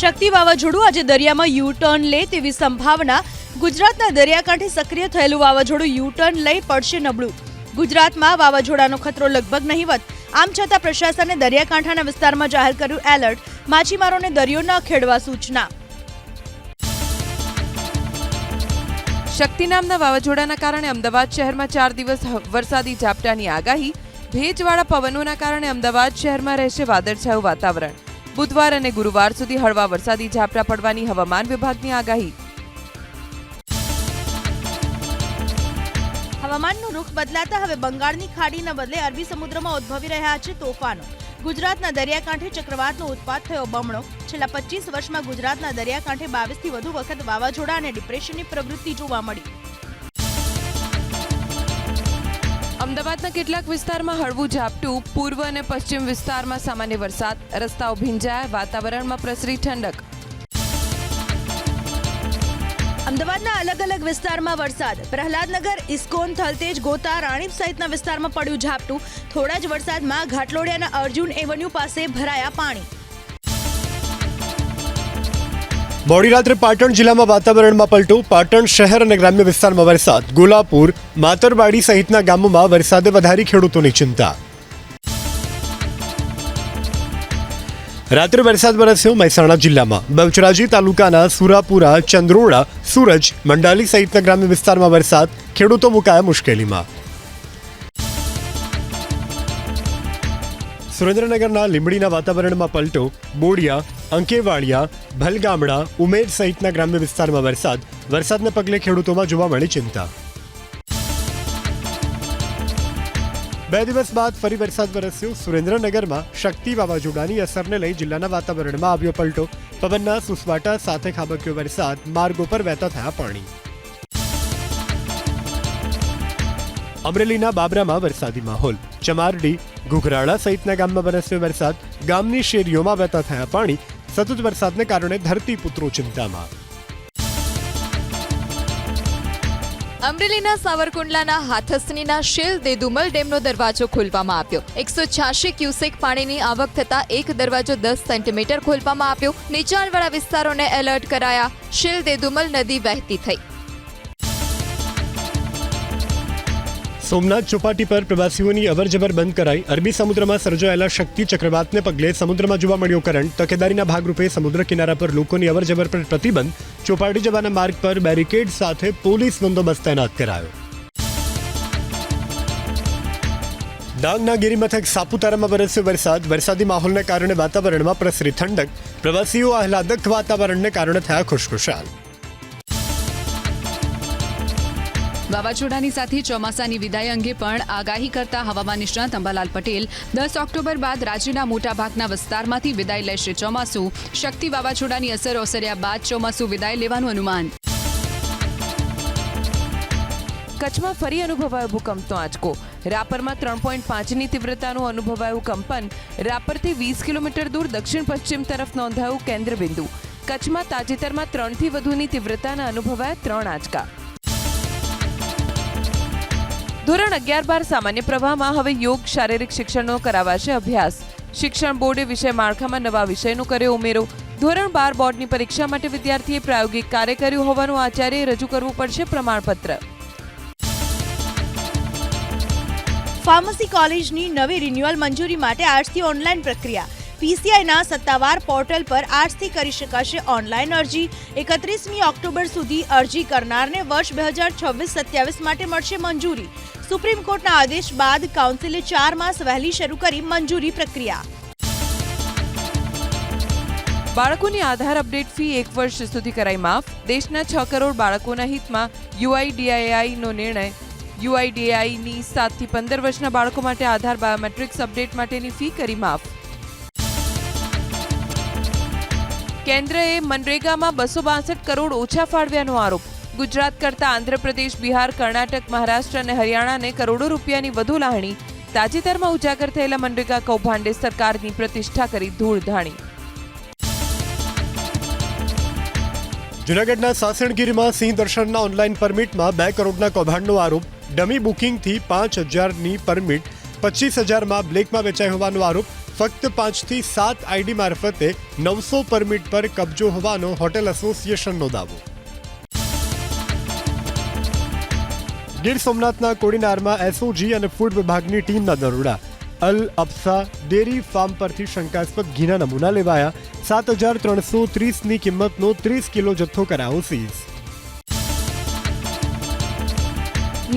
શક્તિ વાવાઝોડું આજે દરિયામાં યુ ટર્ન લે તેવી સંભાવના। ગુજરાતના દરિયાકાંઠે સક્રિય થયેલું વાવાઝોડું યુ ટર્ન લઈ પડશે નબળું। ગુજરાતમાં વાવાઝોડાનો ખતરો લગભગ નહીવત। આમ છતાં પ્રશાસને દરિયાકાંઠાના વિસ્તારમાં જાહેર કર્યું એલર્ટ। માછીમારોને દરિયો ન ખેડવા સૂચના। શક્તિ નામના વાવાઝોડાના કારણે અમદાવાદ શહેરમાં 4 દિવસ વરસાદી ઝાપટાની આગાહી। ભેજવાળા પવનોના કારણે અમદાવાદ શહેરમાં રહેશે વાદળછાયું વાતાવરણ। બુધવાર અને ગુરુવાર સુધી હળવા વરસાદી ઝાપટા પડવાની હવામાન વિભાગની આગાહી। હવામાનનું રૂખ બદલાતા હવે બંગાળની ખાડીના બદલે અરબી સમુદ્રમાં ઉદ્ભવી રહ્યા છે તોફાનો। ગુજરાતના દરિયાકાંઠે ચક્રવાતનો ઉત્પાત થયો બમણો। છેલ્લા 25 વર્ષમાં ગુજરાતના દરિયાકાંઠે 22થી વધુ વખત વાવાઝોડા અને ડિપ્રેશનની પ્રવૃત્તિ જોવા મળી। અમદાવાદના કેટલાક વિસ્તારમાં હળવું ઝાપટું, પૂર્વ અને પશ્ચિમ વિસ્તારમાં સામાન્ય વરસાદ, રસ્તાઓ ભીંજાયા, વાતાવરણમાં પ્રસરી ઠંડક। અમદાવાદના અલગ અલગ વિસ્તારમાં વરસાદ। પ્રહલાદનગર, ઇસ્કોન, થલતેજ, ગોતા, રાણીપ સહિતના વિસ્તારમાં પડ્યું ઝાપટું। થોડા જ વરસાદમાં ઘાટલોડિયાના અર્જુન એવન્યુ પાસે ભરાયા પાણી। મોડી રાત્રે પાટણ જિલ્લામાં વાતાવરણમાં પલટો। પાટણ શહેર અને ગ્રામ્ય વિસ્તારમાં વરસાદ। ગોલાપુર, માતરવાડી સહિતના ગામોમાં વરસાદે વધારી ખેડૂતોની ચિંતા। રાત્રે વરસાદ વરસ્યો મહેસાણા જિલ્લામાં। બહુચરાજી તાલુકાના સુરાપુરા, ચંદ્રોડા, સુરજ, મંડાલી સહિતના ગ્રામ્ય વિસ્તારમાં વરસાદ। ખેડૂતો મુકાયા મુશ્કેલીમાં। સુરેન્દ્રનગરના લીંબડીના વાતાવરણમાં પલટો। બોડિયા, અંકેવાડિયા, ભલગામડા, ઉમેદ સહિતના ગ્રામ્ય વિસ્તારમાં વરસાદ। વરસાદને પગલે ખેડૂતોમાં જોવા મળી ચિંતા। 2 દિવસ બાદ ફરી વરસાદ વરસ્યો। સુરેન્દ્રનગરમાં શક્તિ વાવાઝોડાની અસરને લઈ જિલ્લાના વાતાવરણમાં આવ્યો પલટો। પવનના સુસવાટા સાથે ખાબક્યો વરસાદ। માર્ગો પર વહેતા થયા પાણી। અમરેલીના બાબરામાં વરસાદી માહોલ। ચમારડી, ઘુઘરાળા સહિતના ગામમાં વરસ્યો વરસાદ। ગામની શેરીઓમાં વહેતા થયા પાણી। સતત વરસાદને કારણે ધરતીપુત્રો ચિંતામાં। અમરેલીના સાવરકુંડલાના હાથસનીના શિલ દેદુમલ ડેમનો દરવાજો ખોલવામાં આવ્યો। 186 ક્યુસેક પાણીની આવક થતાં એક દરવાજો 10 સેન્ટીમીટર ખોલવામાં આવ્યો। નીચાણવાળા વિસ્તારોને એલર્ટ કરાયા। શિલ દેદુમલ નદી વહેતી થઈ। સોમનાથ ચોપાટી પર પ્રવાસીઓની અવરજવર બંધ કરાઈ। અરબી સમુદ્રમાં સર્જાયેલા શક્તિ ચક્રવાતને પગલે સમુદ્રમાં જોવા મળ્યો કરંટ। તકેદારીના ભાગરૂપે સમુદ્ર કિનારા પર લોકોની અવરજવર પર પ્રતિબંધ। ચોપાટી જવાના માર્ગ પર બેરિકેડ સાથે પોલીસ બંદોબસ્ત તૈનાત કરાયો। ડાંગના ગિરિમથક સાપુતારામાં વરસ્યો વરસાદ। વરસાદી માહોલને કારણે વાતાવરણમાં પ્રસરી ઠંડક। પ્રવાસીઓ આહલાદક વાતાવરણને કારણે થયા ખુશખુશાલ। વાવાઝોડાની સાથે ચોમાસાની વિદાય અંગે પણ આગાહી કરતા હવામાન નિષ્ણાત અંબાલાલ પટેલ 10 ઓક્ટોબર બાદ રાજ્યના મોટાભાગના વિસ્તારમાંથી વિદાય લેશે ચોમાસું। શક્તિ વાવાઝોડાની અસર ઓસર્યા બાદ ચોમાસું વિદાય લેવાનું અનુમાન। કચ્છમાં ફરી અનુભવાયો ભૂકંપનો આંચકો। રાપરમાં 3.5ની તીવ્રતાનું અનુભવાયું કંપન। રાપરથી 20 કિલોમીટર દૂર દક્ષિણ પશ્ચિમ તરફ નોંધાયું કેન્દ્રબિંદુ। કચ્છમાં તાજેતરમાં 3થી વધુની તીવ્રતાના અનુભવાયા 3 આંચકા। ધોરણ 11-12 સામાન્ય પ્રવાહમાં હવે યોગ શારીરિક શિક્ષણનો કરાવાશે અભ્યાસ। શિક્ષણ બોર્ડે વિષય માળખામાં નવા વિષયનો કર્યો ઉમેરો। ધોરણ 12 બોર્ડની પરીક્ષા માટે વિદ્યાર્થીએ પ્રાયોગિક કાર્ય કર્યું હોવાનું આચાર્યએ રજૂ કરવું પડશે પ્રમાણપત્ર। ફાર્મસી કોલેજની નવી રિન્યુઅલ મંજૂરી માટે આજથી ઓનલાઈન પ્રક્રિયા। પીસીઆઈના સત્તાવાર પોર્ટલ પર આજથી કરી શકાશે ઓનલાઈન અરજી। 31મી ઓક્ટોબર સુધી અરજી કરનારને વર્ષ 2026-27 માટે મળશે મંજૂરી। સુપ્રીમ કોર્ટના આદેશ બાદ કાઉન્સિલે 4 માસ વહેલી શરૂ કરી મંજૂરી પ્રક્રિયા। બાળકોની આધાર અપડેટ ફી 1 વર્ષ સુધી કરાઈ માફ। દેશના 6 કરોડ બાળકોના હિતમાં યુઆઈડીએઆઈનો નિર્ણય। યુઆઈડીએઆઈની 7 થી 15 વર્ષના બાળકો માટે આધાર બાયોમેટ્રિક્સ અપડેટ માટેની ફી કરી માફ। કેન્દ્રએ મનરેગામાં 262 કરોડ ઓછા ફાળવ્યાનો આરોપ। ગુજરાત કરતા આંધ્રપ્રદેશ, બિહાર, કર્ણાટક, મહારાષ્ટ્ર અને હરિયાણાને કરોડો રૂપિયાની વધુ લાગણી। તાજેતરમાં ઉજાગર થયેલા મનરેગા કૌભાંડે સરકારની પ્રતિષ્ઠા કરી ધૂળધાણી। જૂનાગઢના સાસણગીરમાં સિંહ દર્શનના ઓનલાઈન પરમિટમાં 2 કરોડના કૌભાંડનો આરોપ। ડમી બુકિંગથી 5,000ની પરમિટ 25,000માં બ્લેકમાં વેચાઈ હોવાનો આરોપ। ફક્ત 5 થી 7 આઈડી મારફતે 900 પરમિટ પર કબજો હોવાનો હોટેલ એસોસિએશનનો દાવો. ગીર સોમનાથના કોડીનારમાં એસઓજી અને ફૂડ વિભાગની ટીમના દરોડા. અલ અફસા ડેરી ફાર્મ પરથી શંકાસ્પદ ઘીના નમૂના લેવાયા. 7,330ની કિંમતનો 30 કિલો જથ્થો કરાયો સીઝ.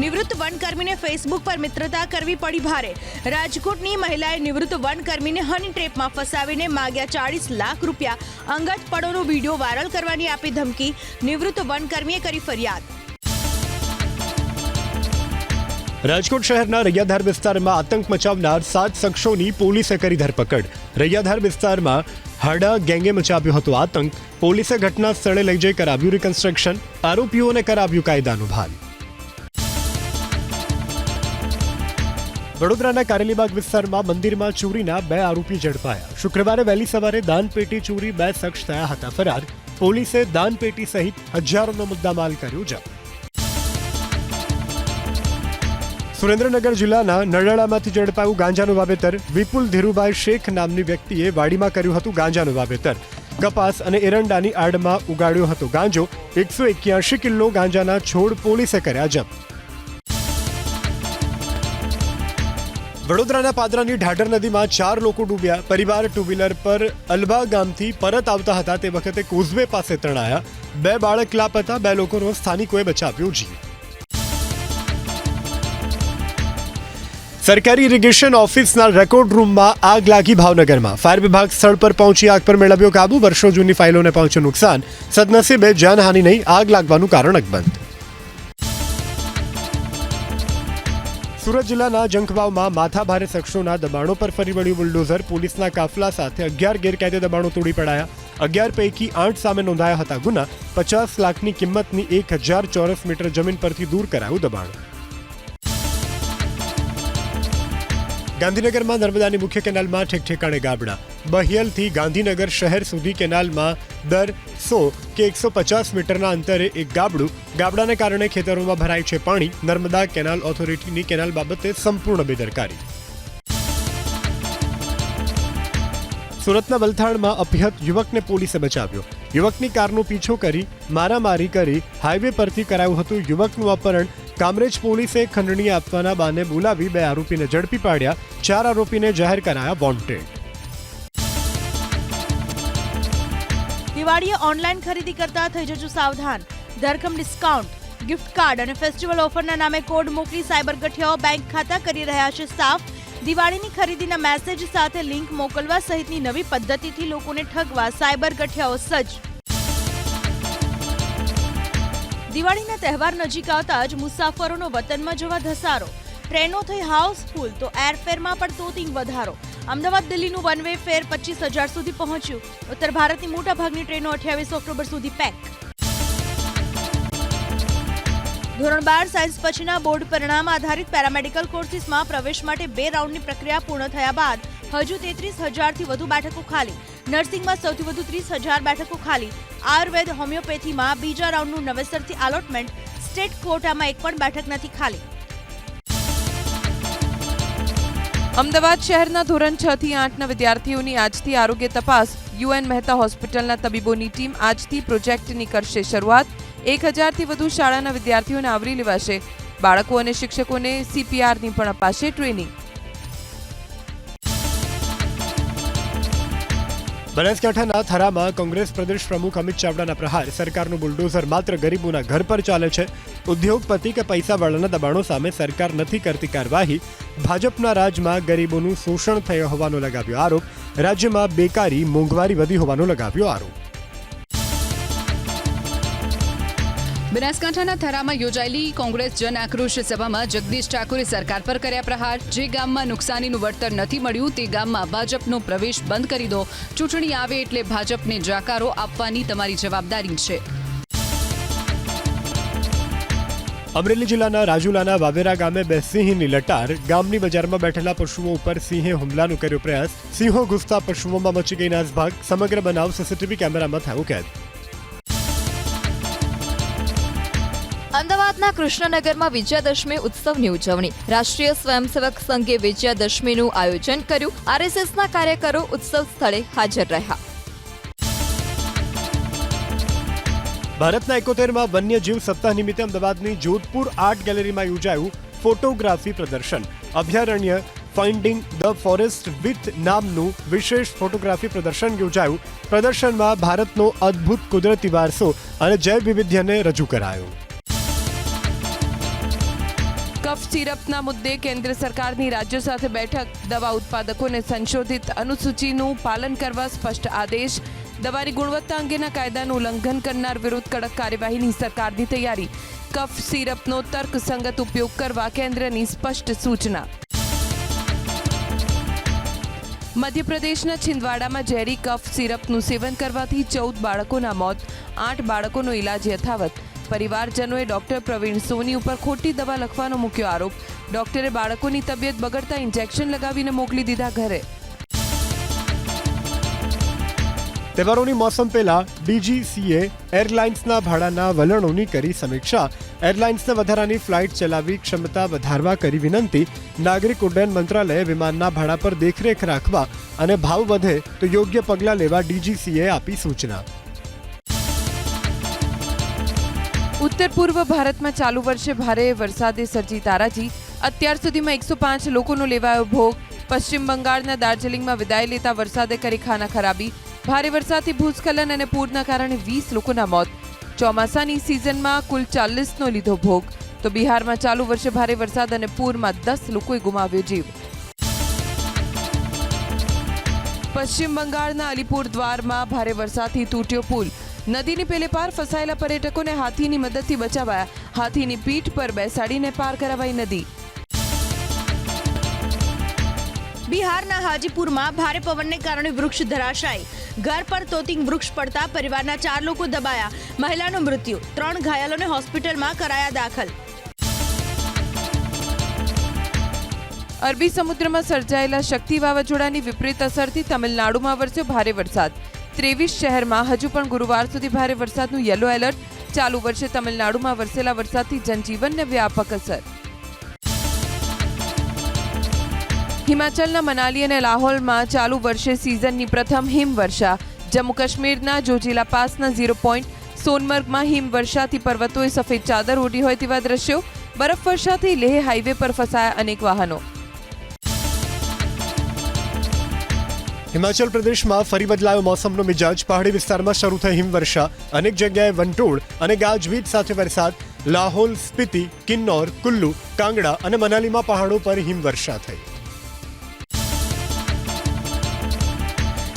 નિવૃત્ત વનકર્મીને ફેસબુક પર મિત્રતા કરવી પડી ભારે. રાજકોટની મહિલાએ નિવૃત્ત વનકર્મીને હની ટ્રેપમાં ફસાવીને માગ્યા 40 લાખ રૂપિયા. અંગત પડોનો વિડીયો વાયરલ કરવાની આપી ધમકી. નિવૃત્ત વનકર્મીએ કરી ફરિયાદ. રાજકોટ શહેરના રૈયાધાર વિસ્તારમાં આતંક મચાવનાર 7 શખ્સોની પોલીસે કરી ધરપકડ. રૈયાધાર વિસ્તારમાં હાડા ગેંગે મચાવ્યો હતો આતંક. પોલીસે ઘટના સ્થળે લઈ જઈ કરાવ્યું રિકન્સ્ટ્રક્શન. આરોપીઓને કરાવ્યું કાયદાનું ભાન. વડોદરાના કારેલીબાગ વિસ્તારમાં મંદિરમાં ચોરીના 2 આરોપી ઝડપાયા. શુક્રવારે વહેલી સવારે દાનપેટી ચોરી 2 શખ્સ થયા હતા ફરાર. પોલીસે દાનપેટી સહિત હજારોનો મુદ્દામાલ કર્યો જપ્ત. સુરેન્દ્રનગર જિલ્લાના નડાળામાંથી ઝડપાયું ગાંજાનું વાવેતર. વિપુલ ધીરુભાઈ શેખ નામની વ્યક્તિએ વાડીમાં કર્યું હતું ગાંજાનું વાવેતર. કપાસ અને એરંડાની આડમાં ઉગાડ્યો હતો ગાંજો. 181 કિલો ગાંજાના છોડ પોલીસે કર્યા જપ્ત. વડોદરાના પાદરાની ઢાઢર નદીમાં 4 લોકો ડૂબ્યા. પરિવાર ટુ વ્હીલર પર અલબા ગામથી પરત આવતા હતા તે વખતે કોઝવે પાસે તણાયા. 2 બાળક લાપતા. 2 લોકોનો સ્થાનિકોએ બચાવ્યો જીવ. સરકારી ઇરિગેશન ઓફિસના રેકોર્ડ રૂમમાં આગ લાગી ભાવનગરમાં. ફાયર વિભાગ સ્થળ પર પહોંચી આગ પર મેળવ્યો કાબુ. વર્ષો જૂની ફાઇલોને પહોંચ્યું નુકસાન. સદનસીબે જાનહાનિ નહીં. આગ લાગવાનું કારણ અકબંધ. સુરત જિલ્લાના જંખવાવમાં માથાભારે શખ્સોના દબાણો પર ફરી વળ્યું બુલડોઝર. પોલીસના કાફલા સાથે 11 ગેરકાયદે દબાણો તોડી પડાયા. 11 પૈકી 8 સામે નોંધાયા હતા ગુના. 50 લાખની કિંમતની 1000 ચોરસ મીટર જમીન પરથી દૂર કરાયું દબાણ. ગાંધીનગરમાં નર્મદાની મુખ્ય કેનાલમાં ઠેકઠેકાણે ગાબડા. બહિયલથી ગાંધીનગર શહેર સુધી કેનાલમાં દર 100 કે 150 મીટરના અંતરે એક ગાબડું. ગાબડાને કારણે ખેતરોમાં ભરાય છે પાણી. નર્મદા કેનાલ ઓથોરિટીની કેનાલ બાબતે સંપૂર્ણ બેદરકારી. સુરતના વલથાણમાં અપહૃત યુવકને પોલીસે બચાવ્યો. યુવકની કારનો પીછો કરી મારામારી કરી હાઈવે પરથી કરાયું હતું યુવકનું અપહરણ. કામરેજ પોલીસે ખંડણી આપવાના બાને બોલાવી 2 આરોપીને ઝડપી પાડ્યા. 4 આરોપીને જાહેર કરાયા વોન્ટેડ. દિવાળીએ ઓનલાઈન ખરીદી કરતા થઈ જજો સાવધાન. ધરખમ ડિસ્કાઉન્ટ, ગિફ્ટ કાર્ડ અને ફેસ્ટિવલ ઓફરના નામે કોડ મોકલી સાયબર ગઠિયાઓ બેંક ખાતા કરી રહ્યા છે સાફ. દિવાળીની ખરીદીના મેસેજ સાથે લિંક મોકલવા સહિતની નવી પદ્ધતિથી લોકોને ઠગવા સાયબર ગઠિયાઓ સજ્જ. દિવાળીના તહેવાર નજીક આવતા જ મુસાફરોનો વતનમાં જવા ધસારો. ટ્રેનો થઈ હાઉસફુલ તો એરફેરમાં પણ તોતિંગ વધારો. અમદાવાદ દિલ્હીનું વન વે ફેર 25,000 સુધી પહોંચ્યું. ઉત્તર ભારતની મોટાભાગની ટ્રેનો 28 ઓક્ટોબર સુધી પેક. ધોરણ 12 સાયન્સ પછીના બોર્ડ પરિણામ આધારિત પેરામેડિકલ કોર્સિસમાં પ્રવેશ માટે 2 રાઉન્ડની પ્રક્રિયા પૂર્ણ થયા બાદ હજુ 33,000થી વધુ બેઠકો ખાલી. નર્સિંગમાં સૌથી વધુ 30,000 બેઠકો ખાલી. આયુર્વેદ હોમિયોપેથીમાં બીજા રાઉન્ડનું નવેસરથી એલોટમેન્ટ. સ્ટેટ કોટામાં એક પણ બેઠક નથી ખાલી. અમદાવાદ શહેરના ધોરણ 6 થી 8ના વિદ્યાર્થીઓની આજથી આરોગ્ય તપાસ. યુએન મહેતા હોસ્પિટલના તબીબોની ટીમ આજથી પ્રોજેક્ટની કરશે શરૂઆત. 1,000થી વધુ શાળાના વિદ્યાર્થીઓને આવરી લેવાશે. બાળકો અને શિક્ષકોને CPRની પણ અપાશે ટ્રેનિંગ. બનાસકાંઠાના થરામાં કોંગ્રેસ પ્રદેશ પ્રમુખ અમિત ચાવડાના પ્રહાર. સરકારનું બુલડોઝર માત્ર ગરીબોના ઘર પર ચાલે છે. ઉદ્યોગપતિ કે પૈસાવાળાના દબાણો સામે સરકાર નથી કરતી કાર્યવાહી. ભાજપના રાજમાં ગરીબોનું શોષણ થયું હોવાનો લગાવ્યો આરોપ. રાજ્યમાં બેકારી મોંઘવારી વધી હોવાનો લગાવ્યો આરોપ. બનાસકાંઠાના થરામાં યોજાયેલી કોંગ્રેસ જન આક્રોશ સભામાં જગદીશ ઠાકોરે સરકાર પર કર્યા પ્રહાર. જે ગામમાં નુકસાનીનું વળતર નથી મળ્યું તે ગામમાં ભાજપનો પ્રવેશ બંધ કરી દો. ચૂંટણી આવે એટલે ભાજપને જાકારો આપવાની તમારી જવાબદારી છે. અમરેલી જિલ્લાના રાજુલાના વાવેરા ગામે 2 સિંહની લટાર. ગામની બજારમાં બેઠેલા પશુઓ ઉપર સિંહે હુમલાનો કર્યો પ્રયાસ. સિંહો ઘૂસતા પશુઓમાં મચી ગઈ નાસભાગ. સમગ્ર બનાવ CCTV કેમેરામાં થયો કેદ. અમદાવાદ ગુજરાતના કૃષ્ણનગરમાં વિજયાદશમી ઉત્સવની ઉજવણી. રાષ્ટ્રીય સ્વયંસેવક સંઘે વિજયાદશમીનું આયોજન કર્યું. આરએસએસના કાર્યકરો ઉત્સવ સ્થળે હાજર રહ્યા. ભારતના 71માં વન્યજીવ સપ્તાહ નિમિત્તે અમદાવાદની જોધપુર આર્ટ ગેલેરીમાં યોજાયું ફોટોગ્રાફી પ્રદર્શન. અભયારણ્ય ફાઇન્ડિંગ ધ ફોરેસ્ટ વિથ નામનું વિશેષ ફોટોગ્રાફી પ્રદર્શન યોજાયું. પ્રદર્શનમાં ભારતનો અદ્ભુત કુદરતી વારસો અને જૈવ વૈવિધ્યને રજૂ કરાયો. કફ સિરપના મુદ્દે કેન્દ્ર સરકારની રાજ્યો સાથે બેઠક. દવા ઉત્પાદકોને સંશોધિત અનુસૂચિનું પાલન કરવા સ્પષ્ટ આદેશ. દવાની ગુણવત્તા અંગેના કાયદાનું ઉલ્લંઘન કરનાર વિરુદ્ધ કડક કાર્યવાહીની સરકારની તૈયારી. કફ સિરપનો તર્કસંગત ઉપયોગ કરવા કેન્દ્રની સ્પષ્ટ સૂચના. મધ્યપ્રદેશના છિંદવાડામાં ઝેરી કફ સિરપનું સેવન કરવાથી 14 બાળકોના મોત, 8 બાળકોનો ઇલાજ યથાવત. પરિવારજનોએ ડોક્ટર પ્રવીણ સોની ઉપર ખોટી દવા લખવાનો મૂક્યો આરોપ. ડોક્ટરે બાળકોની તબિયત બગડતા ઇન્જેક્શન લગાવીને મોકલી દીધા ઘરે. તહેવારોની મોસમ પહેલા ડીજીસીએ એરલાઇન્સના ભાડાના વલણોની કરી સમીક્ષા. એરલાઇન્સને વધારાની ફ્લાઇટ ચલાવી ક્ષમતા વધારવા કરી વિનંતી. નાગરિક ઉડ્ડયન મંત્રાલયે વિમાનના ભાડા પર દેખરેખ રાખવા અને ભાવ વધે તો યોગ્ય પગલાં લેવા ડીજીસીએ આપી સૂચના. ઉત્તર પૂર્વ ભારતમાં ચાલુ વર્ષે ભારે વરસાદે સર્જી તારાજી. અત્યાર સુધીમાં 105 લોકોનો લેવાયો ભોગ. પશ્ચિમ બંગાળના દાર્જિલિંગમાં વિદાય લેતા વરસાદે કરી ખાના ખરાબી. ભારે વરસાદથી ભૂસ્ખલન અને પૂરના કારણે 20 લોકોના મોત. ચોમાસાની સિઝનમાં કુલ 40નો લીધો ભોગ. તો બિહારમાં ચાલુ વર્ષે ભારે વરસાદ અને પૂરમાં 10 લોકોએ ગુમાવ્યો જીવ. પશ્ચિમ બંગાળના અલીપુર દ્વારમાં ભારે વરસાદથી તૂટ્યો પુલ. નદીની પેલે પાર ફસાયેલા પર્યટકોને હાથીની મદદથી બચાવાયા. હાથીની પીઠ પર બેસાડીને પાર કરાવાઈ નદી. બિહારના હાજીપુરમાં ભારે પવનને કારણે વૃક્ષ ધરાશાયી. ઘર પર તોતિંગ વૃક્ષ પડતા પરિવારના 4 લોકો દબાયા. મહિલાનું મૃત્યુ. 3 ઘાયલોને હોસ્પિટલમાં કરાયા દાખલ. અરબી સમુદ્રમાં સર્જાયેલા શક્તિ વાવાઝોડાની વિપરીત અસરથી તમિલનાડુમાં વરસ્યો ભારે વરસાદ. 23 શહેરમાં હજુ પણ ગુરુવાર સુધી ભારે વરસાદનું યલો એલર્ટ. ચાલુ વર્ષે તમિલનાડુમાં વરસેલા વરસાદથી જનજીવનને વ્યાપક અસર. હિમાચલના મનાલી અને લાહોલમાં ચાલુ વર્ષે સિઝનની પ્રથમ હિમવર્ષા. જમ્મુ કાશ્મીરના જોજીલા પાસના 0 પોઈન્ટ. સોનમર્ગમાં હિમવર્ષાથી પર્વતોએ સફેદ ચાદર ઓઢી હોય તેવા દ્રશ્યો. બરફવર્ષાથી લેહ હાઈવે પર ફસાયા અનેક વાહનો. હિમાચલ પ્રદેશમાં ફરી બદલાયો મોસમનો મિજાજ. પહાડી વિસ્તારમાં શરૂ થઈ હિમવર્ષા. અનેક જગ્યાએ વંટોળ અને ગાજવીજ સાથે વરસાદ. લાહોલ, સ્પીતિ, કિન્નૌર, કુલ્લુ, કાંગડા અને મનાલીમાં પહાડો પર હિમવર્ષા થઈ.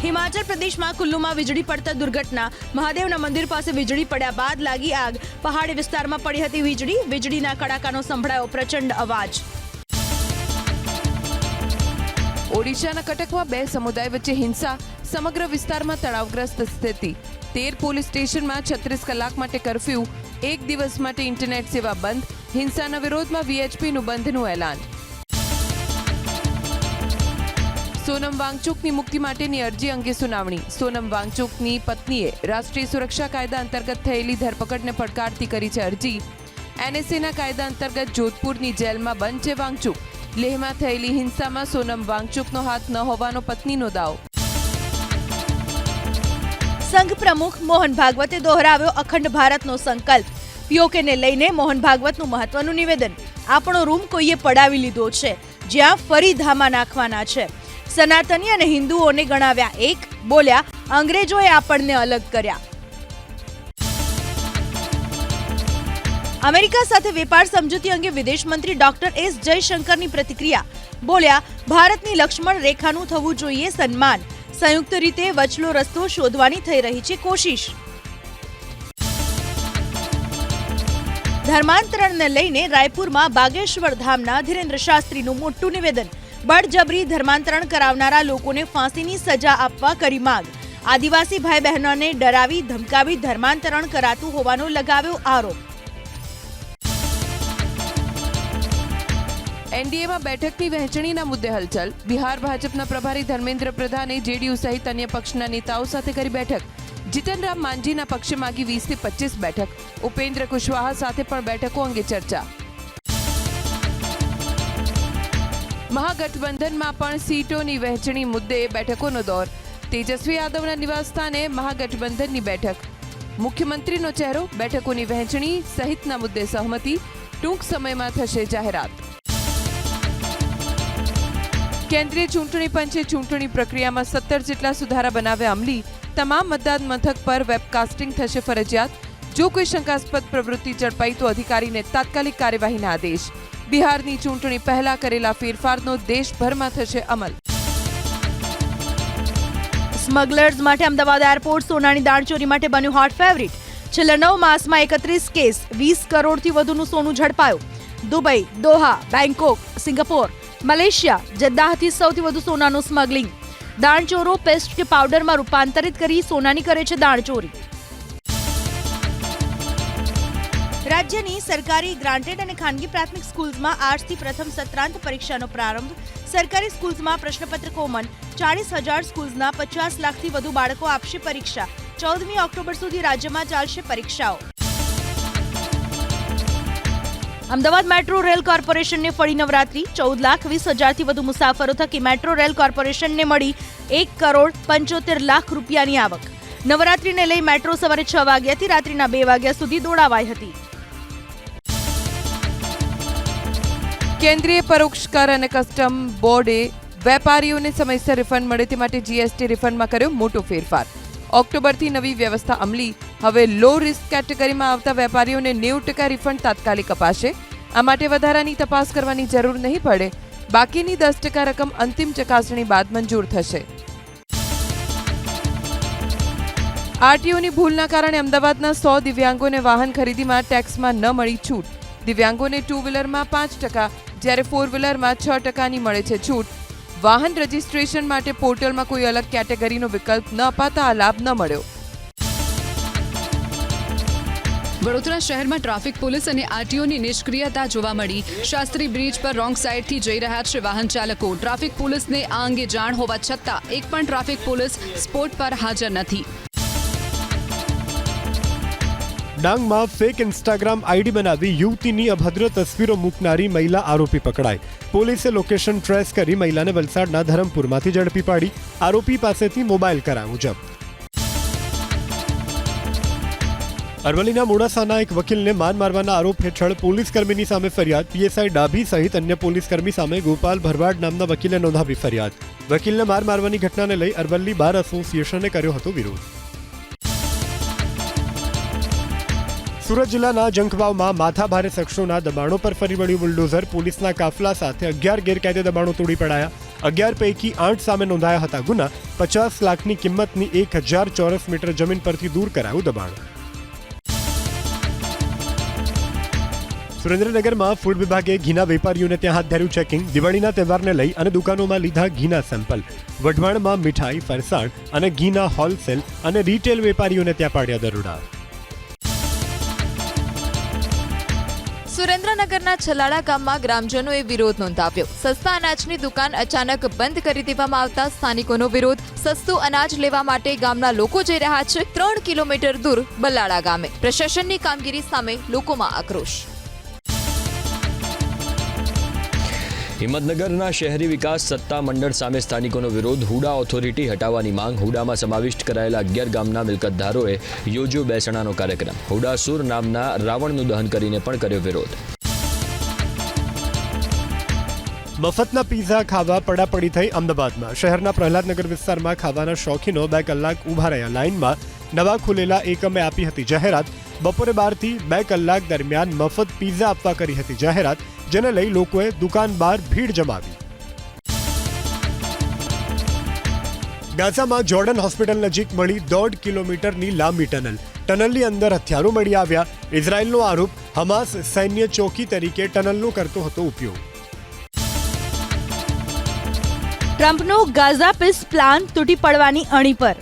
હિમાચલ પ્રદેશમાં કુલ્લુમાં વીજળી પડતા દુર્ઘટના. મહાદેવના મંદિર પાસે વીજળી પડ્યા બાદ લાગી આગ. પહાડી વિસ્તારમાં પડી હતી વીજળી. વીજળીના કડાકાનો સંભળાયો પ્રચંડ અવાજ. ઓડિશાના કટકમાં 2 સમુદાય વચ્ચે હિંસા. સમગ્ર વિસ્તારમાં તણાવગ્રસ્ત સ્થિતિ. 13 પોલીસ સ્ટેશનમાં 36 કલાક માટે કર્ફ્યુ. 1 દિવસ માટે ઇન્ટરનેટ સેવા બંધ. હિંસાના વિરોધમાં વીએચપીનું બંધનું એલાન. સોનમ વાંગચુકની મુક્તિ માટેની અરજી અંગે સુનાવણી. સોનમ વાંગચુકની પત્નીએ રાષ્ટ્રીય સુરક્ષા કાયદા અંતર્ગત થયેલી ધરપકડને પડકારતી કરી છે અરજી. એનએસએના કાયદા અંતર્ગત જોધપુરની જેલમાં બંધ છે વાંગચુક. લેહમાં થયેલી હિંસામાં સોનમ વાંગચુકનો હાથ ન હોવાનો પત્નીનો દાવો. સંઘ પ્રમુખ મોહન ભાગવતે દોહરાવ્યો અખંડ ભારતનો સંકલ્પ. પીઓકેને લઈને મોહન ભાગવતનું મહત્વનું નિવેદન. આપણો રૂમ કોઈએ પડાવી લીધો છે, જ્યાં ફરી ધામા નાખવાના છે. સનાતની અને હિન્દુઓને ગણાવ્યા એક. બોલ્યા, અંગ્રેજોએ આપણને અલગ કર્યા. અમેરિકા સાથે વેપાર સમજૂતી અંગે વિદેશ મંત્રી ડોક્ટર એસ જયશંકરની પ્રતિક્રિયા. બોલ્યા, ભારતની લક્ષ્મણ રેખાનું થવું જોઈએ સન્માન. સંયુક્ત રીતે વચલો રસ્તો શોધવાની થઈ રહી છે કોશિશ. ધર્માંતરણને લઈને રાયપુરમાં બાગેશ્વર ધામના ધીરેન્દ્ર શાસ્ત્રીનું મોટું નિવેદન. બળજબરી ધર્માંતરણ કરાવનારા લોકોને ફાંસીની સજા આપવા કરી માંગ. આદિવાસી ભાઈ બહેનોને ડરાવી ધમકાવી ધર્માંતરણ કરાતું હોવાનો લગાવ્યો આરોપ. એનડીએમાં બેઠકની વહેંચણીના મુદ્દે હલચલ. બિહાર ભાજપના પ્રભારી ધર્મેન્દ્ર પ્રધાને જેડીયુ સહિત અન્ય પક્ષના નેતાઓ સાથે કરી બેઠક. જીતનરામ માંઝીના પક્ષે માગી 20 થી 25 બેઠક. ઉપેન્દ્ર કુશવાહા સાથે પણ બેઠકો અંગે ચર્ચા. મહાગઠબંધનમાં પણ સીટોની વહેંચણી મુદ્દે બેઠકોનો દોર. તેજસ્વી યાદવના નિવાસસ્થાને મહાગઠબંધનની બેઠક. મુખ્યમંત્રીનો ચહેરો, બેઠકોની વહેંચણી સહિતના મુદ્દે સહમતિ. ટૂંક સમયમાં થશે જાહેરાત. કેન્દ્રીય ચૂંટણી પંચે ચૂંટણી પ્રક્રિયામાં 17 જેટલા સુધારા બનાવ્યા અમલી. તમામ મતદાન મથક પર વેબકાસ્ટિંગ થશે ફરજિયાત. જો કોઈ શંકાસ્પદ પ્રવૃત્તિ ઝડપાઈ તો અધિકારીને તાત્કાલિક કાર્યવાહીના આદેશ. બિહારની ચૂંટણી પહેલા કરેલા ફેરફારનો દેશભરમાં થશે અમલ. સ્મગલર્સ માટે અમદાવાદ એરપોર્ટ સોનાની દાણચોરી માટે બન્યું હોટ ફેવરિટ. છેલ્લા 9 માસમાં 31 કેસ, 20 કરોડથી વધુનું સોનું ઝડપાયું. દુબઈ, દોહા, બેંકોક, સિંગાપોર, મલેશિયા, જદ્દાહથી સૌથી વધુ સોનાનું સ્મગલિંગ. દાણચોરો પેસ્ટ કે પાવડરમાં રૂપાંતરિત કરી સોનાની કરે છે દાણચોરી. રાજ્યની સરકારી, ગ્રાન્ટેડ અને ખાનગી પ્રાથમિક સ્કૂલ્સમાં આજથી પ્રથમ સત્રાંત પરીક્ષાનો પ્રારંભ. સરકારી સ્કૂલ્સમાં પ્રશ્નપત્ર કોમન. 40,000 સ્કૂલ્સના 50 લાખથી વધુ બાળકો આપશે પરીક્ષા. 14મી ઓક્ટોબર સુધી રાજ્યમાં ચાલશે પરીક્ષાઓ. અમદાવાદ મેટ્રો રેલ કોર્પોરેશનને ફળી નવરાત્રી. 14,20,000થી વધુ મુસાફરો થકી મેટ્રો રેલ કોર્પોરેશનને મળી 1,75,00,000 રૂપિયાની આવક. નવરાત્રીને લઈ મેટ્રો સવારે 6 વાગ્યાથી રાત્રિના 2 વાગ્યા સુધી દોડાવાઈ હતી. કેન્દ્રીય પરોક્ષ કર અને કસ્ટમ બોર્ડે વેપારીઓને સમયસર રિફંડ મળે તે માટે જીએસટી રિફંડમાં કર્યો મોટો ફેરફાર. ઓક્ટોબરથી નવી વ્યવસ્થા અમલી. હવે લો રિસ્ક કેટેગરીમાં આવતા વેપારીઓને 90% રિફંડ તાત્કાલિક અપાશે. આ માટે વધારાની તપાસ કરવાની જરૂર નહીં પડે. બાકીની 10% રકમ અંતિમ ચકાસણી બાદ મંજૂર થશે. આરટીઓની ભૂલના કારણે અમદાવાદના 100 દિવ્યાંગોને વાહન ખરીદીમાં ટેક્સમાં ન મળી છૂટ. દિવ્યાંગોને 2 વ્હીલરમાં 5%, જ્યારે 4 વ્હીલરમાં 6%ની મળે છે છૂટ. વાહન રજીસ્ટ્રેશન માટે પોર્ટલમાં કોઈ અલગ કેટેગરીનો વિકલ્પ ન અપાતા આ લાભ ન મળ્યો. વડોદરા શહેરમાં ટ્રાફિક પોલીસ અને આરટીઓની નિષ્ક્રિયતા જોવા મળી. શાસ્ત્રી બ્રિજ પર રોંગ સાઈડથી જઈ રહ્યા છે વાહન ચાલકો. ટ્રાફિક પોલીસને આ અંગે જાણ હોવા છતાં એક પણ ટ્રાફિક પોલીસ સ્પોટ પર હાજર નથી. ડાંગમાં ફેક ઇન્સ્ટાગ્રામ આઈડી બનાવી યુવતીની અભદ્ર તસવીરો મૂકનારી મહિલા આરોપી પકડાઈ. પોલીસે લોકેશન ટ્રેસ કરી મહિલાને વલસાડના ધરમપુરમાંથી ઝડપી પાડી. આરોપી પાસેથી મોબાઈલ કરાયો જપ્ત. અરવલ્લીના મોડાસાના એક વકીલને માર મારવાના આરોપ હેઠળ પોલીસકર્મીની સામે ફરિયાદ. પીએસઆઈ ડાભી સહિત અન્ય પોલીસકર્મી સામે ગોપાલ ભરવાડ નામના વકીલે નોંધાવી ફરિયાદ. વકીલને માર મારવાની ઘટનાને લઈ અરવલ્લી બાર એસોસિએશને કર્યો હતો વિરોધ. સુરત જિલ્લાના જંખવાવમાં માથાભારે શખ્સોના દબાણો પર ફરી વળ્યું બુલડોઝર. પોલીસના કાફલા સાથે 11 ગેરકાયદે દબાણો તોડી પડાયા. 11 પૈકી 8 સામે નોંધાયા હતા ગુના. 50 લાખની કિંમતની 1000 ચોરસ મીટર જમીન પરથી દૂર કરાયું દબાણ. સુરેન્દ્રનગરમાં ફૂડ વિભાગે ઘીના વેપારીઓને ત્યાં હાથ ધર્યું ચેકિંગ. દિવાળીના તહેવારને લઈ અને દુકાનોમાં લીધા ઘીના સેમ્પલ. વઢવાણમાં મીઠાઈ, ફરસાણ અને ઘીના હોલસેલ અને રિટેલ વેપારીઓને ત્યાં પાડ્યા દરોડા. સુરેન્દ્રનગરના છલાડા ગામમાં ગ્રામજનોએ વિરોધ નોંધાવ્યો. સસ્તા અનાજની દુકાન અચાનક બંધ કરી દેવામાં આવતા સ્થાનિકોનો વિરોધ. સસ્તું અનાજ લેવા માટે ગામના લોકો જઈ રહ્યા છે 3 કિલોમીટર દૂર બલાડા ગામે. પ્રશાસનની કામગીરી સામે લોકોમાં આક્રોશ. હિંમતનગરના શહેરી વિકાસ સત્તા મંડળ સામે સ્થાનિકોનો વિરોધ. હુડા ઓથોરિટી હટાવવાની માંગ. હુડામાં સમાવિષ્ટ કરાયેલા 11 ગામના મિલકતધારોએ યોજ્યો બેસણાનો કાર્યક્રમ. હુડાસુર નામના રાવણનું દહન કરીને પણ કર્યો વિરોધ. મફતના પીઝા ખાવા પડાપડી થઈ અમદાવાદમાં. શહેરના પ્રહલાદનગર વિસ્તારમાં ખાવાના શોખીનો 2 કલાક ઊભા રહ્યા લાઇનમાં. નવા ખુલેલા એકમે આપી હતી જાહેરાત. બપોરે 12 થી 2 કલાક દરમિયાન મફત પીઝા આપવા કરી હતી જાહેરાત, જેને લઈ લોકોએ દુકાન બહાર ભીડ જમાવી. ગાઝામાં જોર્ડન હોસ્પિટલ નજીક મળી 1.5 કિલોમીટરની લાંબી ટનલ. ટનલની અંદર હથિયારો મળી આવ્યા. ઇઝરાયલનો આરોપ, હમાસ સૈન્ય ચોકી તરીકે ટનલનો કરતો હતો ઉપયોગ. ટ્રમ્પનો ગાઝા પીસ પ્લાન તૂટી પડવાની અણી પર.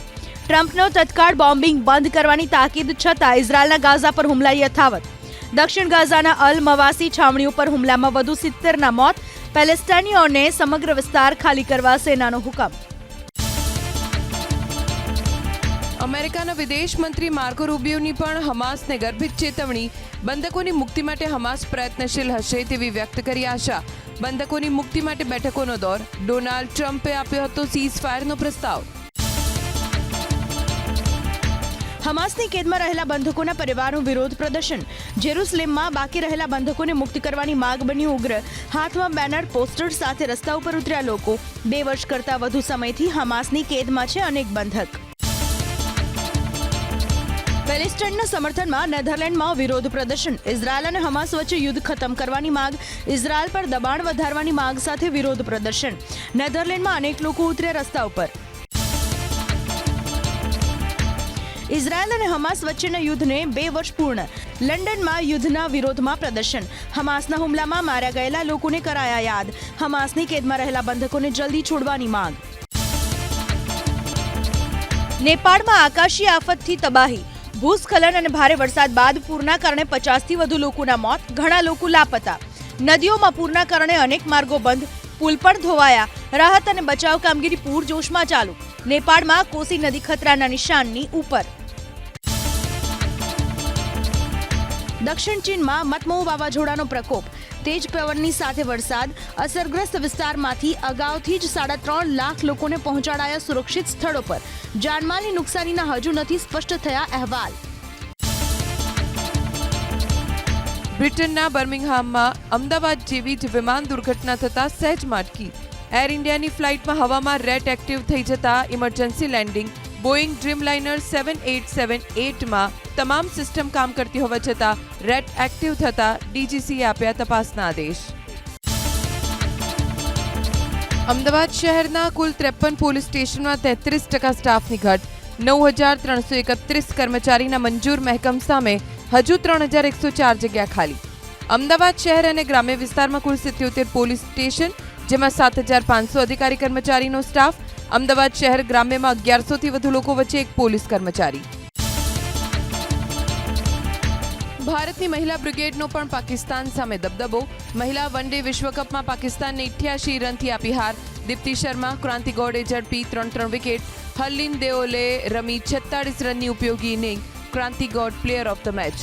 ટ્રમ્પનો તત્કાળ બોમ્બિંગ બંધ કરવાની તાકીદ છતાં ઇઝરાયલના ગાઝા પર હુમલા યથાવત. દક્ષિણ ગાઝાના અલ મવાસી છાવણીઓ પર હુમલામાં વધુ 70ના મોત. પેલેસ્ટાઈનીઓને સમગ્ર વિસ્તાર ખાલી કરવા સેનાનો હુકમ. અમેરિકાના વિદેશ મંત્રી માર્કો રૂબિયોની પણ હમાસને ગર્ભિત ચેતવણી. બંધકોની મુક્તિ માટે હમાસ પ્રયત્નશીલ હશે તેવી વ્યક્ત કરી આશા. બંધકોની મુક્તિ માટે બેઠકોનો દોર. ડોનાલ્ડ ટ્રમ્પે આપ્યો હતો સીઝ ફાયરનો પ્રસ્તાવ. હમાસની કેદમાં રહેલા બંધકોના પરિવારનું વિરોધ પ્રદર્શન. જેરુસલેમમાં બાકી રહેલા બંધકોને મુક્ત કરવાની માગ બની ઉગ્ર. હાથમાં બેનર પોસ્ટર સાથે રસ્તા ઉપર ઉતર્યા લોકો. 2 વર્ષ કરતાં વધુ સમયથી હમાસની કેદમાં છે અનેક બંધક. પેલેસ્ટાઇનના સમર્થનમાં નેધરલેન્ડમાં વિરોધ પ્રદર્શન. ઇઝરાયલ અને હમાસ વચ્ચે યુદ્ધ ખતમ કરવાની માંગ. ઇઝરાયલ પર દબાણ વધારવાની માંગ સાથે વિરોધ પ્રદર્શન. નેધરલેન્ડમાં અનેક લોકો ઉતર્યા રસ્તા ઉપર. ઇઝરાયલ અને હમાસ વચ્ચેના યુદ્ધને 2 વર્ષ પૂર્ણ. લંડનમાં યુદ્ધના વિરોધમાં પ્રદર્શન. હમાસના હુમલામાં માર્યા ગયેલા લોકોને કરાયા યાદ. હમાસની કેદમાં રહેલા બંધકોને જલ્દી છોડવાની માંગ. નેપાળમાં આકાશી આફતથી તબાહી. ભૂસ્ખલન અને ભારે વરસાદ બાદ પૂરના કારણે 50થી વધુ લોકોના મોત. ઘણા લોકો લાપતા. નદીઓમાં પૂરના કારણે અનેક માર્ગો બંધ. પુલ પણ ધોવાયા. રાહત અને બચાવ કામગીરી પૂરજોશમાં ચાલુ. નેપાળમાં કોસી નદી ખતરાના નિશાનની ઉપર. દક્ષિણ ચીનમાં મતમોહ વાવાઝોડાનો પ્રકોપ. તેજ પવનની સાથે વરસાદ. અસરગ્રસ્ત વિસ્તારમાંથી અગાઉથી જ 3.5 લાખ લોકોને પહોંચાડાયા સુરક્ષિત સ્થળો પર. જાનમાલની નુકસાનીના હજુ નથી સ્પષ્ટ થયા અહેવાલ. બ્રિટનના બર્મિંગહામમાં અમદાવાદ જેવી જ વિમાન દુર્ઘટના થતાં સહેજ માટકી. એર ઇન્ડિયાની ફ્લાઇટમાં હવામાં રેટ એક્ટિવ થઈ જતા ઇમરજન્સી લેન્ડિંગ. બોઇંગ ડ્રીમલાઇનર 7878માં તમામ સિસ્ટમ કામ કરતી હોવા છતાં રેટ એક્ટિવ થતાં ડીજીસીએ આપ્યા તપાસના આદેશ. અમદાવાદ શહેરના કુલ 53 પોલીસ સ્ટેશનમાં 33% સ્ટાફની ઘટ. 9331 કર્મચારીના મંજૂર મહેકમ સામે હજુ 3104 જગ્યા ખાલી. અમદાવાદ શહેર અને ગ્રામ્ય વિસ્તારમાં કુલ 77 પોલીસ સ્ટેશન, જેમાં 7500 અધિકારી કર્મચારીનો સ્ટાફ. અમદાવાદ શહેર ગ્રામ્યમાં 1100થી વધુ લોકો વચ્ચે એક પોલીસ કર્મચારી. ભારતની મહિલા બ્રિગેડનો પણ પાકિસ્તાન સામે દબદબો. મહિલા વન ડે વિશ્વકપમાં પાકિસ્તાનને 88 રનથી આપી હાર. દીપ્તિ શર્મા, ક્રાંતિ ગોડે ઝડપી 3 વિકેટ. હર્લિન દેઓલે રમી 46 રનની ઉપયોગી ઇનિંગ. ક્રાંતિ God player of the match.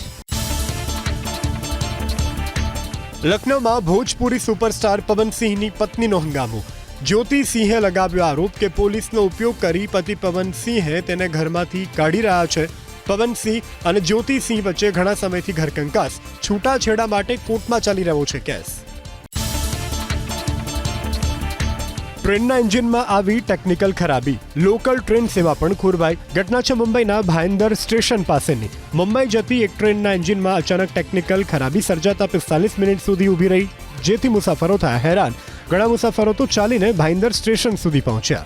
લખનૌમાં ભોજપુરી સુપરસ્ટાર પવનસિંહની પત્નીનો હંગામો. જ્યોતિ સિંહે લગાવ્યો આરોપ કે પોલીસનો ઉપયોગ કરી પતિ પવનસિંહે તેને ઘરમાંથી કાઢી રહ્યા છે. પવનસિંહ અને જ્યોતિ સિંહ વચ્ચે ઘણા સમયથી ઘરકંકાસ. છૂટાછેડા માટે કોર્ટમાં ચાલી રહ્યો છે કેસ. ટ્રેનના એન્જિનમાં આવી ટેકનિકલ ખરાબી. લોકલ ટ્રેન સેવા પણ ખોરવાઈ. ઘટના છે મુંબઈના ભાયંદર સ્ટેશન પાસેની. મુંબઈ જતી એક ટ્રેનના એન્જિનમાં અચાનક ટેકનિકલ ખરાબી સર્જાતા 45 મિનિટ સુધી ઊભી રહી, જેથી મુસાફરો થયા હેરાન. ઘણા મુસાફરો તો ચાલીને ભાયંદર સ્ટેશન સુધી પહોંચ્યા.